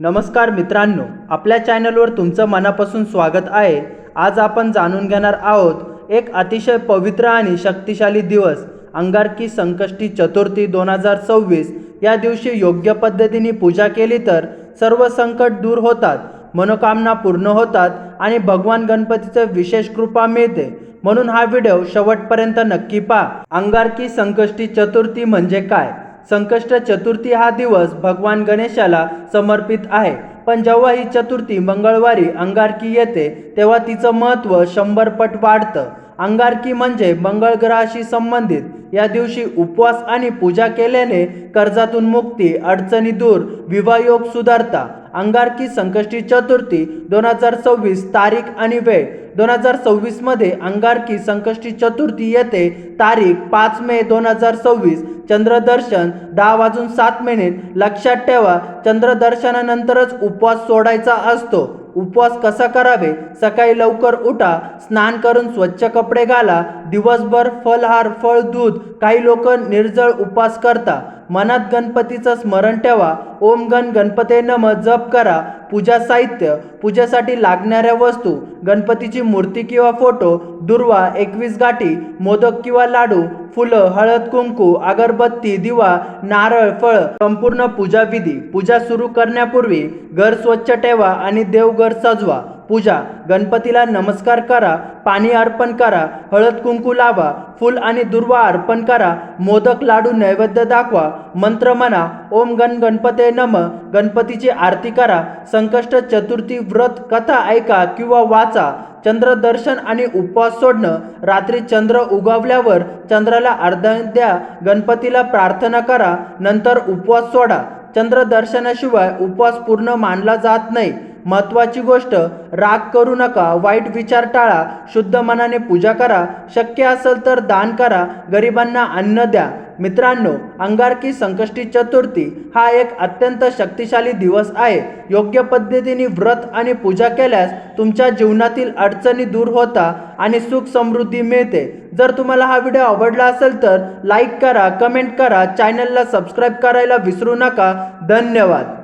नमस्कार मित्रांनो, आपल्या चॅनलवर तुमचं मनापासून स्वागत आहे। आज आपण जाणून घेणार आहोत एक अतिशय पवित्र आणि शक्तिशाली दिवस, अंगारकी संकष्टी चतुर्थी 2026। या दिवशी योग्य पद्धतीने पूजा केली तर सर्व संकट दूर होतात, मनोकामना पूर्ण होतात आणि भगवान गणपतीचे विशेष कृपा मिळते। म्हणून हा व्हिडिओ शेवटपर्यंत नक्की पहा। अंगारकी संकष्टी चतुर्थी म्हणजे काय? संकष्ट चतुर्थी हा दिवस भगवान गणेशाला समर्पित आहे, पण जेव्हा ही चतुर्थी मंगळवारी अंगारकी येते तेव्हा तिचं महत्त्व 100 पट वाढतं। अंगारकी म्हणजे मंगळ ग्रहाशी संबंधित। या दिवशी उपवास आणि पूजा केल्याने कर्जातून मुक्ती, अडचणी दूर, विवाहयोग सुधारता। अंगारकी संकष्टी चतुर्थी 2026 तारीख आणि वेळ 2026 मध्ये अंगारकी संकष्टी चतुर्थी येते। तारीख 5 मे 2026। चंद्रदर्शन 10:07। लक्षात ठेवा, चंद्रदर्शनानंतरच उपवास सोडायचा असतो। उपवास कसा करावे? सकाळी लवकर उठा, स्नान करून स्वच्छ कपडे घाला, दिवसभर फलहार, फळ, दूध। काही लोक निर्जळ उपवास करता। मनात गणपतीचं स्मरण ठेवा, ओम गण गणपते नमः जप करा। पूजा साहित्य, पूजेसाठी लागणाऱ्या वस्तू: गणपतीची मूर्ती किंवा फोटो, दुर्वा, 21 गाठी, मोदक किंवा लाडू, फुलं, हळद कुंकू, अगरबत्ती, दिवा, नारळ, फळ। संपूर्ण पूजा विधी: पूजा सुरू करण्यापूर्वी घर स्वच्छ ठेवा आणि देवघर सजवा। पूजा: गणपतीला नमस्कार करा, पाणी अर्पण करा, हळद कुंकू लावा, फूल आणि दुर्वा अर्पण करा, मोदक लाडू नैवेद्य दाखवा, मंत्र म्हणा, ओम गण गणपते नमः। गणपतीची आरती करा। संकष्ट चतुर्थी व्रत कथा ऐका किंवा वाचा। चंद्रदर्शन आणि उपवास सोडणं: रात्री चंद्र उगवल्यावर चंद्राला अर्घ्य द्या, गणपतीला प्रार्थना करा, नंतर उपवास सोडा। चंद्रदर्शनाशिवाय उपवास पूर्ण मानला जात नाही। महत्त्वाची गोष्ट: राग करू नका, वाईट विचार टाळा, शुद्ध मनाने पूजा करा, शक्य असेल तर दान करा, गरिबांना अन्न द्या। मित्रांनो, अंगारकी संकष्टी चतुर्थी हा एक अत्यंत शक्तिशाली दिवस आहे। योग्य पद्धतीने व्रत आणि पूजा केल्यास तुमच्या जीवनातील अडचणी दूर होतात आणि सुख समृद्धी मिळते। जर तुम्हाला हा व्हिडिओ आवडला असेल तर लाईक करा, कमेंट करा, चॅनलला सबस्क्राईब करायला विसरू नका। धन्यवाद।